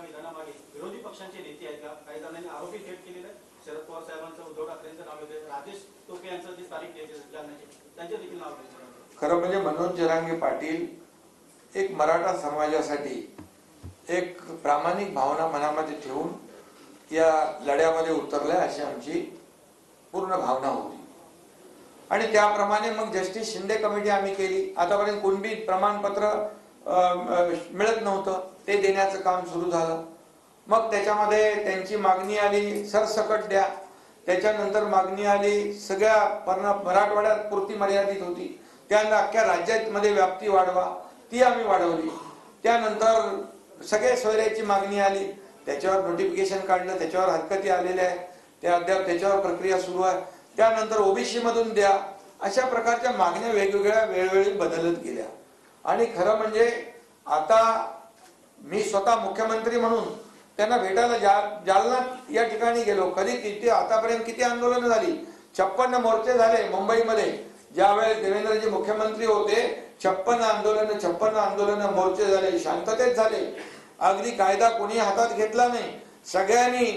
विधानामागे विरोधी पक्षांचे नेते आहेत का? काही जणांनी आरोपी थेट केलेले आहेत. शरद पवार साहेबांचं, उद्धव ठाकरेंचं नाव येते, राजेश टोपे यांचं जी तारीख येते जालन्याची त्यांचे देखील नाव येते. खरं म्हणजे मनोज जरांगे पाटील एक मराठा समाजासाठी एक प्रामाणिक भावना मनामध्ये ठेवून या लढ्यामध्ये उतरल्या अशी आमची पूर्ण भावना होती आणि त्याप्रमाणे मग जस्टिस शिंदे कमिटी आम्ही केली. आतापर्यंत कुणबी प्रमाणपत्र मिळत नव्हतं, ते देण्याचं काम सुरू झालं. मग त्याच्यामध्ये त्यांची मागणी आली सरसकट द्या. त्याच्यानंतर मागणी आली सगळ्या मराठवाड्यात पुरती मर्यादित होती, त्यानंतर अख्ख्या राज्यामध्ये व्याप्ती वाढवा, ती आम्ही वाढवली. त्यानंतर सगळे सोयऱ्याची मागणी आली, त्याच्यावर नोटिफिकेशन काढलं, त्याच्यावर हरकती आलेल्या आहेत, त्या अद्याप त्याच्यावर प्रक्रिया सुरू आहे. त्यानंतर ओबीसी मधून द्या, अशा प्रकारच्या मागण्या वेगवेगळ्या वेळोवेळी बदलत गेल्या. आणि खरं म्हणजे आता मी स्वतः मुख्यमंत्री म्हणून त्यांना भेटायला जालना या ठिकाणी गेलो. कधी किती आतापर्यंत किती आंदोलनं झाली, 56 मोर्चे झाले मुंबईमध्ये. ज्यावेळेस देवेंद्रजी मुख्यमंत्री होते 56 आंदोलन मोर्चे झाले, शांततेत झाले. अगदी कायदा कोणी हातात घेतला नाही, सगळ्यांनी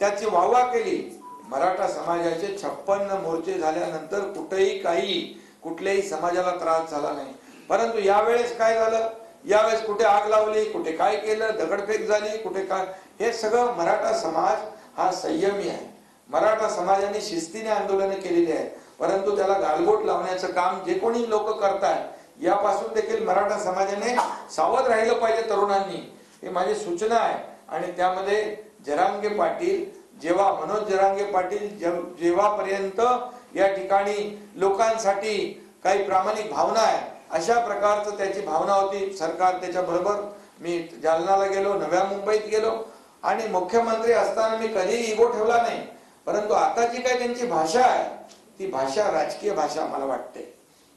त्याची वाहवा केली. मराठा समाजाचे 56 मोर्चे झाल्यानंतर कुठल्याही समाजाला त्रास झाला नाही. परंतु यावेळेस काय झालं, यावेळेस कुठे आग लावली, कुठे काय केलं, दगडफेक झाली, कुठे काय, हे सगळं मराठा समाज हा संयमी आहे. मराठा समाजाने शिस्तीने आंदोलनं केलेली आहेत, परंतु त्याला गालबोट लावण्याचं काम जे कोणी लोक करतायत यापासून देखील मराठा समाजाने सावध राहिलं पाहिजे तरुणांनी, हे माझी सूचना आहे. आणि त्यामध्ये जरांगे पाटील मनोज जरांगे पाटील जेव्हापर्यंत या ठिकाणी लोकांसाठी काही प्रामाणिक भावना आहे अशा प्रकारचं त्याची भावना होती. सरकार त्याच्या बरोबर, मी जालनाला गेलो, नव्या मुंबईत गेलो आणि मुख्यमंत्री असताना मी कधीही इगो ठेवला नाही. परंतु आता जी काही त्यांची भाषा आहे ती भाषा राजकीय भाषा मला वाटते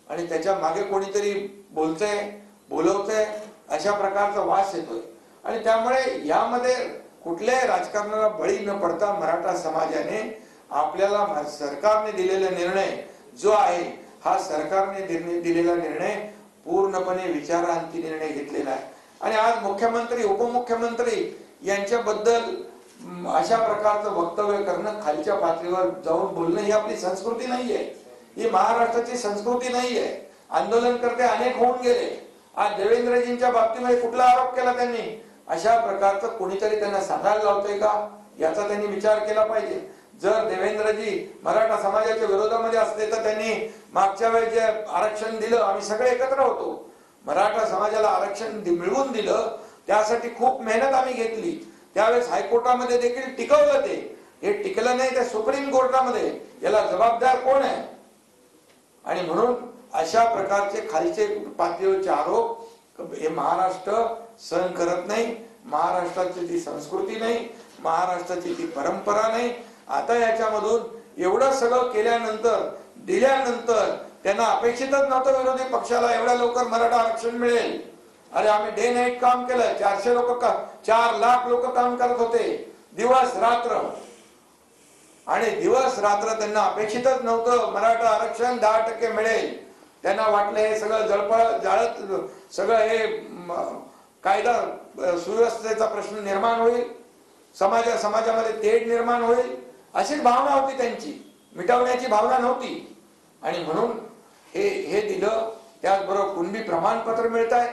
आणि त्याच्या मागे कोणीतरी बोलवतंय अशा प्रकारचा वास येतोय. आणि त्यामुळे यामध्ये कुठल्याही राजकारणाला बळी न पडता मराठा समाजाने आपल्याला सरकारने दिलेला निर्णय जो आहे हा सरकारने दिलेला निर्णय पूर्णपणे विचारांती निर्णय घेतलेला आहे. आणि आज मुख्यमंत्री उपमुख्यमंत्री यांच्याबद्दल अशा प्रकारचं वक्तव्य करणं, खालच्या पातळीवर जाऊन बोलणं ही आपली संस्कृती नाहीये, ही महाराष्ट्राची संस्कृती नाहीये. आंदोलनकर्ते अनेक होऊन गेले. आज देवेंद्रजींच्या बाबतीमध्ये कुठला आरोप केला त्यांनी, अशा प्रकारचं कोणीतरी त्यांना सांगायला लावतोय का, याचा त्यांनी विचार केला पाहिजे. जर देवेंद्रजी मराठा समाजाच्या विरोधामध्ये असते तर त्यांनी मागच्या वेळेस जे आरक्षण दिलं, आम्ही सगळे एकत्र होतो, मराठा समाजाला आरक्षण मिळवून दिलं, त्यासाठी खूप मेहनत आम्ही घेतली. त्यावेळेस हायकोर्टामध्ये देखील टिकवलं, हे टिकलं नाही, त्या सुप्रीम कोर्टामध्ये. याला जबाबदार कोण आहे? आणि म्हणून अशा प्रकारचे खालचे पातळीवरचे आरोप हे महाराष्ट्र सहन करत नाही. महाराष्ट्राची ती संस्कृती नाही, महाराष्ट्राची ती परंपरा नाही. आता याच्यामधून एवढं सगळं केल्यानंतर, दिल्यानंतर त्यांना अपेक्षितच नव्हतं विरोधी पक्षाला एवढ्या लवकर मराठा आरक्षण मिळेल. अरे आम्ही डे नाईट काम केलं, 400 लोक 4 लाख लोक काम करत होते दिवस रात्र, आणि दिवस रात्र त्यांना अपेक्षितच नव्हतं मराठा आरक्षण 10% मिळेल. त्यांना वाटलं हे सगळं जाळत सगळं हे कायदा सुव्यवस्थेचा प्रश्न निर्माण होईल, समाजामध्ये तेढ निर्माण होईल, अशीच भावना होती त्यांची, मिटवण्याची भावना नव्हती. आणि म्हणून हे दिलं. त्याचबरोबर कुणबी प्रमाणपत्र मिळत आहे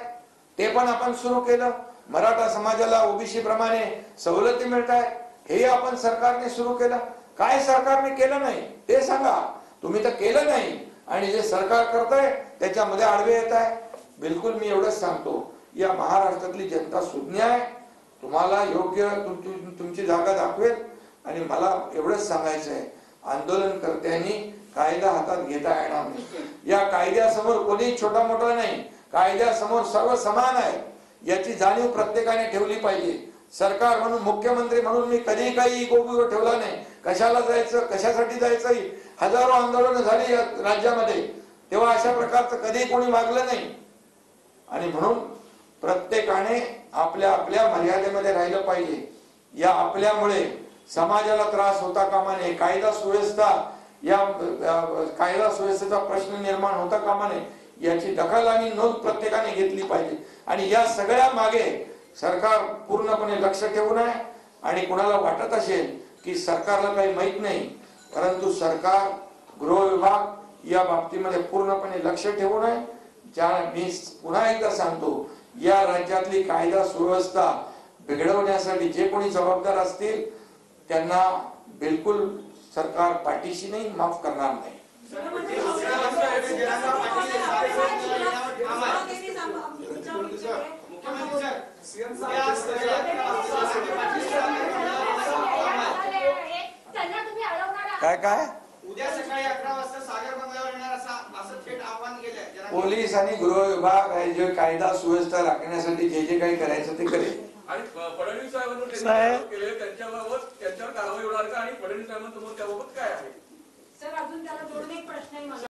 ते पण आपण सुरू केलं. मराठा समाजाला ओबीसी प्रमाणे सवलती मिळत आहे, हे आपण सरकारने सुरू केलं. काय सरकारने केलं नाही ते सांगा, तुम्ही तर केलं नाही. आणि जे सरकार करतंय त्याच्यामध्ये आडवे येत आहे. बिलकुल मी एवढंच सांगतो, या महाराष्ट्रातली जनता सुज्ञ आहे, तुम्हाला योग्य तुमची जागा दाखवेल. आणि मला एवढंच सांगायचं आहे, आंदोलनकर्त्यांनी कायदा हातात घेता येणार नाही. या कायद्यासमोर कोणी छोटा मोठा नाही, कायद्यासमोर सर्व समान आहे, याची जाणीव प्रत्येकाने ठेवली पाहिजे. सरकार म्हणून, मुख्यमंत्री म्हणून मी कधी काही इगो ठेवला नाही. कशाला जायचं, कशासाठी जायचं, हजारो आंदोलनं झाली राज्यामध्ये, तेव्हा अशा प्रकारचं कधी कोणी वागलं नाही. आणि म्हणून प्रत्येकाने आपल्या आपल्या मर्यादेमध्ये राहिलं पाहिजे. या आपल्यामुळे समाजाला त्रास होता कामा नये, कायदा सुव्यवस्थेचा प्रश्न निर्माण होता कामा नये, याची दखल आणि नोंद प्रत्येकाने घेतली पाहिजे. आणि या सगळ्या मागे सरकार पूर्णपणे लक्ष ठेवून आहे आणि कुणाला वाटत असेल की सरकारला काही माहित नाही, परंतु सरकार गृह विभाग या बाबतीमध्ये पूर्णपणे लक्ष ठेवून आहे. मी पुन्हा एकदा सांगतो, या राज्यातली कायदा सुव्यवस्था बिघडवण्यासाठी जे कोणी जबाबदार असतील त्यांना बिलकुल सरकार पाठीशी नाही, माफ करणार नाही. काय काय उद्या सकाळी 11 वाजता सागर बंगल्यावर येणार असं थेट आव्हान केलंय. पोलीस आणि गृह विभाग हे जे कायदा सुव्यवस्था राखण्यासाठी जे जे काही करायचं ते करेल. आणि फडणवीस साहेबांवर केले त्यांच्यावर कारवाई होणार का आणि फडणवीस साहेबांसमोर त्याबाबत काय आहे? सर, अजून त्याला जोडून एक प्रश्न आहे मला.